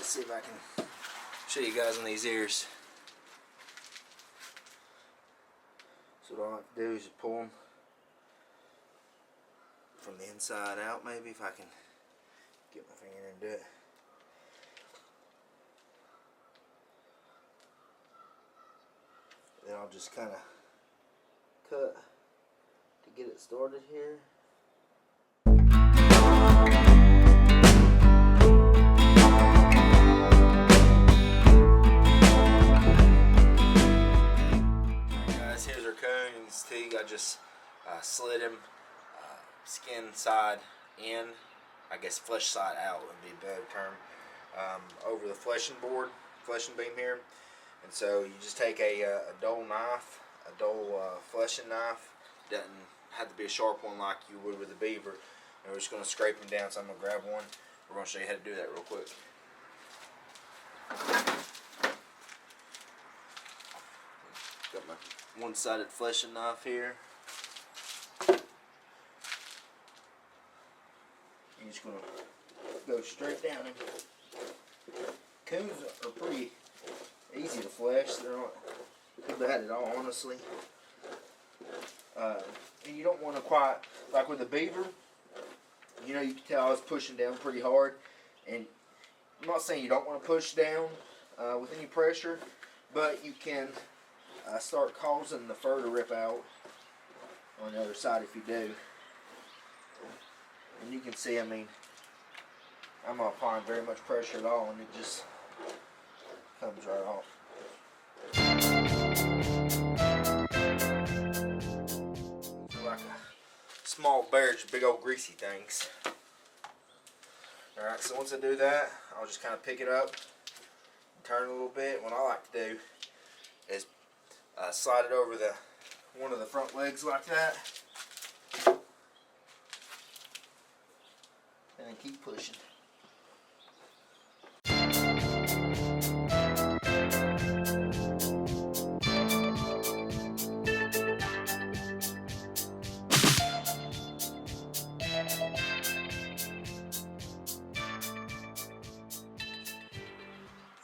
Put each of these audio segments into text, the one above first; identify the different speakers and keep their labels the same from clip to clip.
Speaker 1: Let's see if I can show you guys on these ears. So what I like to do is just pull them from the inside out, maybe, if I can get my finger in and do it. Then I'll just kind of cut to get it started here. Alright guys, here's our Coon. You can see I just slid him skin side in, I guess flesh side out would be a better term, over the fleshing beam here. And so you just take a dull knife, a dull fleshing knife. Doesn't have to be a sharp one like you would with a beaver. And we're just going to scrape them down. So I'm going to grab one. We're going to show you how to do that real quick. Got my one-sided fleshing knife here. You're just going to go straight down. Coons are pretty easy to flesh. They're not too bad at all, honestly. And you don't want to quite, like with a beaver, you know, you can tell I was pushing down pretty hard. And I'm not saying you don't want to push down with any pressure, but you can start causing the fur to rip out on the other side if you do. And you can see, I mean, I'm not applying very much pressure at all, and it just comes right off. Like a small bear, just big old greasy things. Alright, so once I do that, I'll just kind of pick it up and turn it a little bit. What I like to do is slide it over one of the front legs like that, and then keep pushing.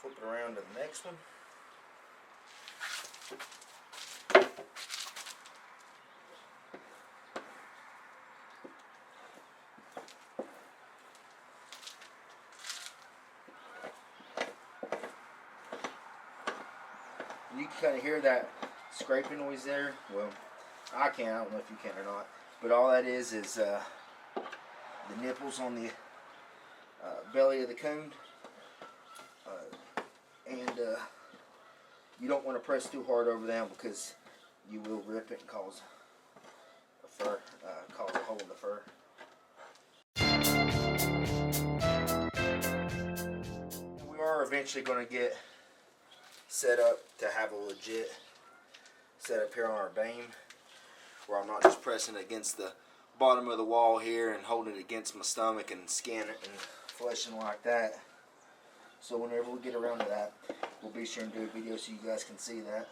Speaker 1: Flip it around to the next one. You can kind of hear that scraping noise there. Well, I can. I don't know if you can or not. But all that is the nipples on the belly of the coon. And you don't want to press too hard over them because you will rip it and cause a hole in the fur. And we are eventually going to get set up to have a legit setup here on our beam, where I'm not just pressing against the bottom of the wall here and holding it against my stomach and skin it and fleshing like that. So whenever we get around to that, we'll be sure and do a video so you guys can see that.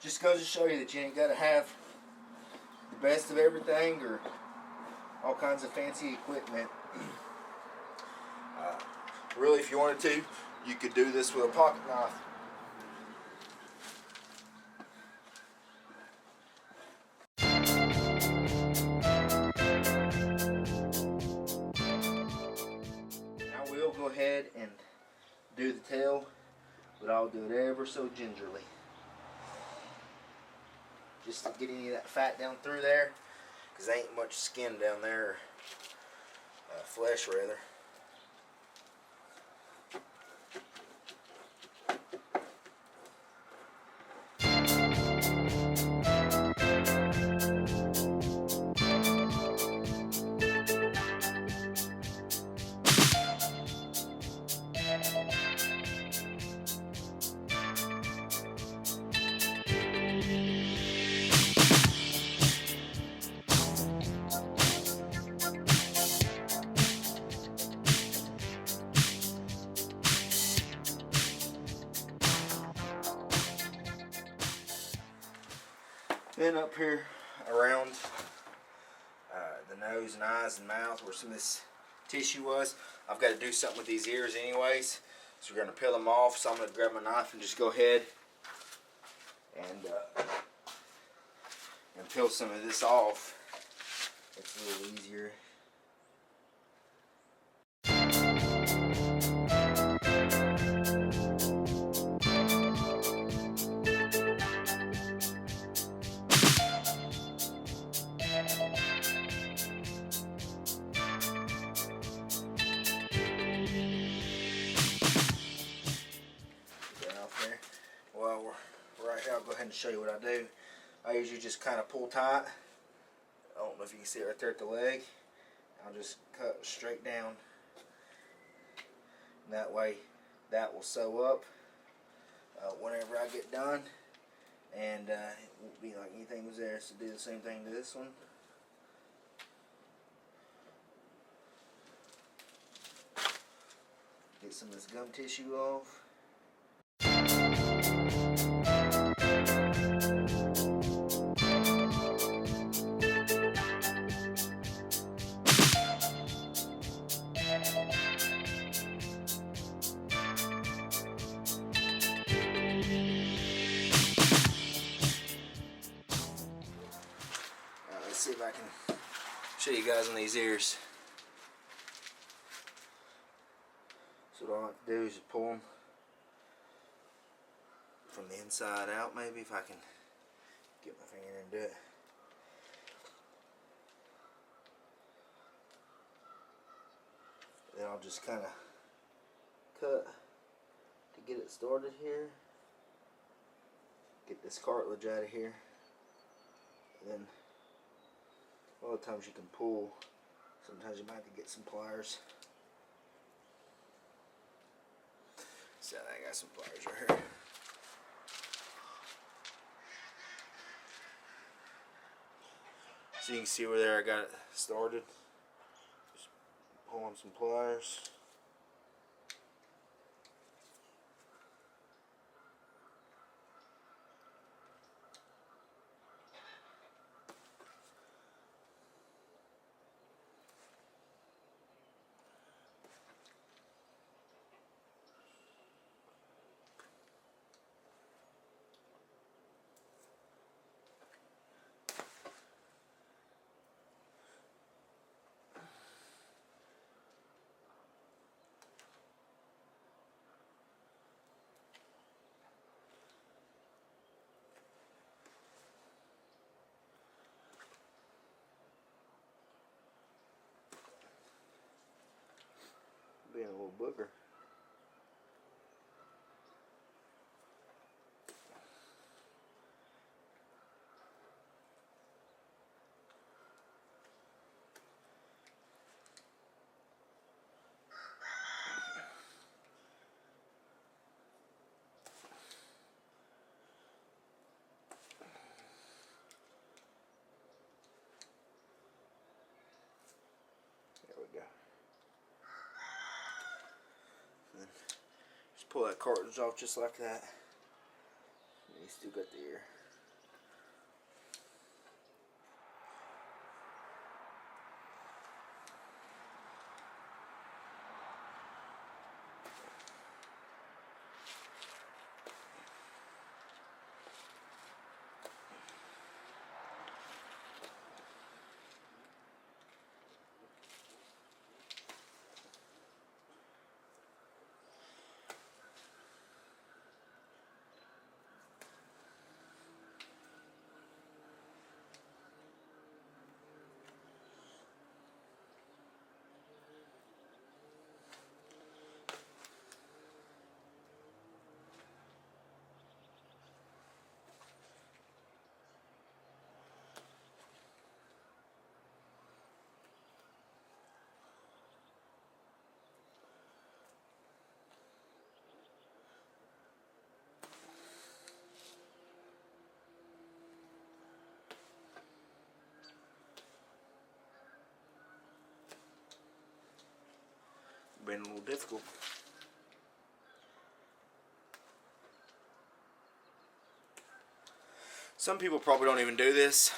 Speaker 1: Just goes to show you that you ain't got to have the best of everything or all kinds of fancy equipment. Really, if you wanted to, you could do this with a pocket knife. I will go ahead and do the tail, but I'll do it ever so gingerly. Just to get any of that fat down through there, because there ain't much skin down there, or flesh rather. Then up here around the nose and eyes and mouth where some of this tissue was. I've got to do something with these ears anyways, so we're going to peel them off. So I'm going to grab my knife and just go ahead and peel some of this off. It's a little easier. Well, we're right here. I'll go ahead and show you what I do. I usually just kind of pull tight. I don't know if you can see it right there at the leg. I'll just cut straight down. And that way that will sew up whenever I get done. And it won't be like anything was there. So do the same thing to this one. Get some of this gum tissue off. Let's see if I can show you guys on these ears. So what I like to do is just pull them from the inside out, maybe, if I can get my finger in and do it. Then I'll just kind of cut to get it started here. Get this cartilage out of here. And then a lot of times you can pull. Sometimes you might have to get some pliers. So I got some pliers right here. So you can see where there I got it started. Just pulling some pliers. Being a little booger. There we go. Just pull that cartilage off just like that. And you still got the ear. Been a little difficult. Some people probably don't even do this.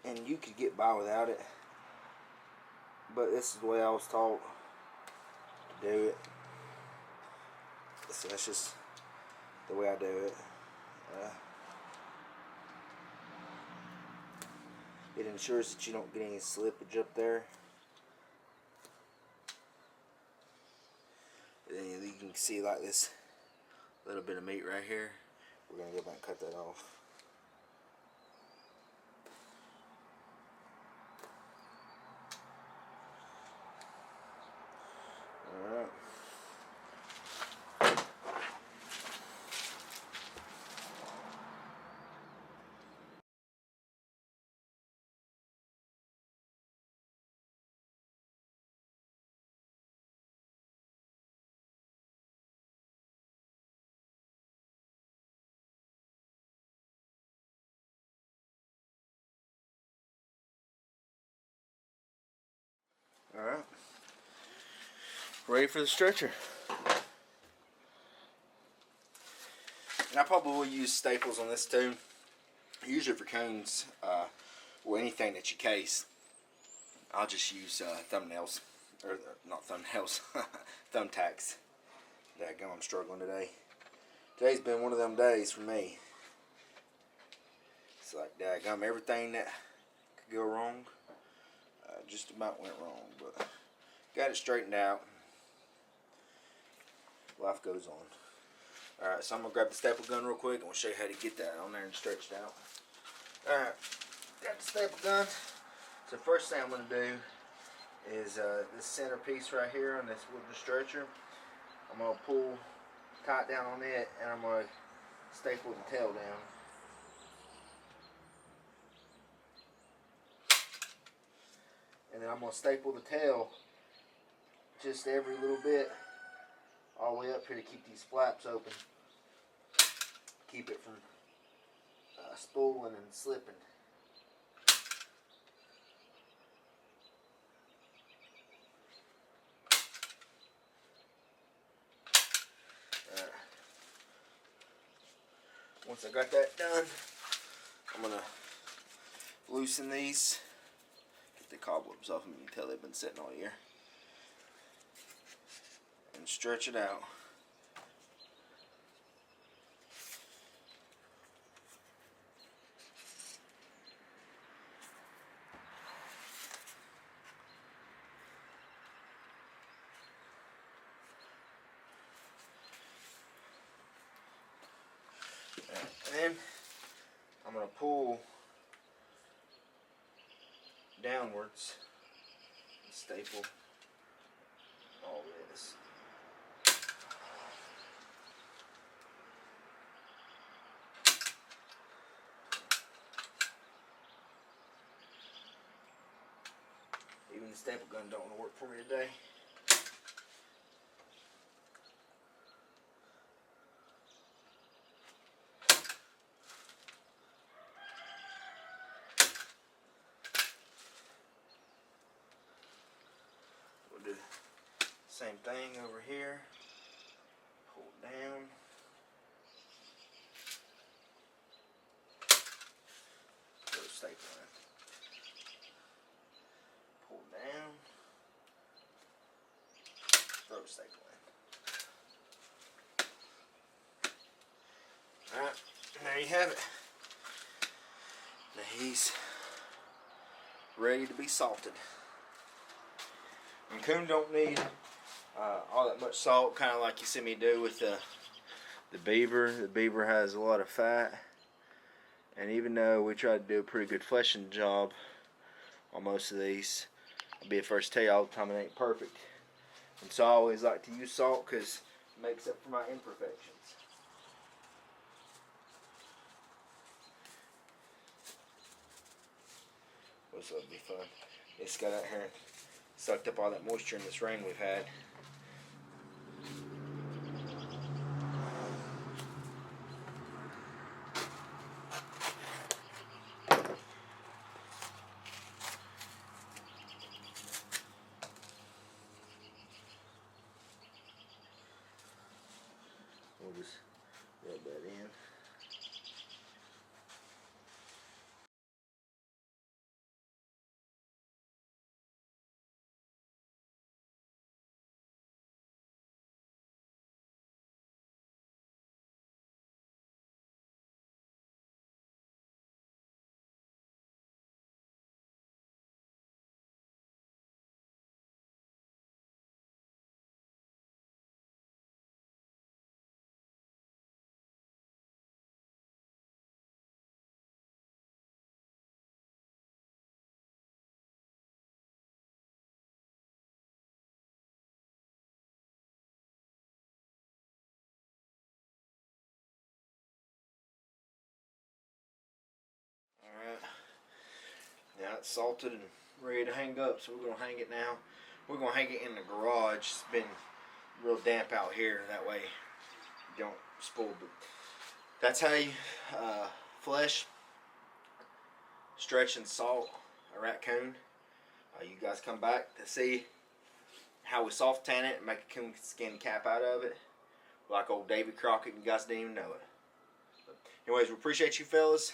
Speaker 1: and you could get by without it, but this is the way I was taught to do it, so that's just the way I do it. It ensures that you don't get any slippage up there. And you can see like this little bit of meat right here. We're going to go back and cut that off. Alright. Alright. Ready for the stretcher. And I probably will use staples on this too. Usually for cones or anything that you case, I'll just use thumbnails. Or not thumbnails, thumbtacks. Daggum, I'm struggling today. Today's been one of them days for me. It's like daggum, everything that could go wrong just about went wrong, but got it straightened out. Life goes on. Alright, so I'm going to grab the staple gun real quick and we'll show you how to get that on there and stretched out. Alright, got the staple gun. So first thing I'm going to do is this center piece right here on this wooden stretcher. I'm going to pull tight down on it and I'm going to staple the tail down. And then I'm going to staple the tail just every little bit all the way up here to keep these flaps open. Keep it from spooling and slipping. Once I got that done, I'm going to loosen these. Get the cobwebs off them. You can tell they've been sitting all year. And stretch it out. And then I'm going to pull downwards and staple all this. Even the staple gun don't want to work for me today. We'll do the same thing over here. Pull down. Throw the staple in. Pull down. Throw the staple in. Alright, and there you have it. Now he's ready to be salted. And coon don't need all that much salt, kind of like you see me do with the beaver. The beaver has a lot of fat, and even though we try to do a pretty good fleshing job on most of these, I'll be the first to tell you all the time it ain't perfect. And so I always like to use salt because it makes up for my imperfections. This will be fun. It's got out here and sucked up all that moisture in this rain we've had. We'll just rub that in. Now it's salted and ready to hang up, so we're gonna hang it now. We're gonna hang it in the garage. It's been real damp out here, that way you don't spoil. But that's how you flesh, stretch, and salt a raccoon. You guys come back to see how we soft tan it and make a coon skin cap out of it, like old Davy Crockett. You guys didn't even know it. But anyways, we appreciate you fellas,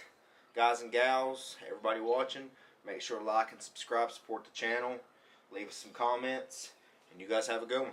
Speaker 1: guys and gals, everybody watching. Make sure to like and subscribe, support the channel, leave us some comments, and you guys have a good one.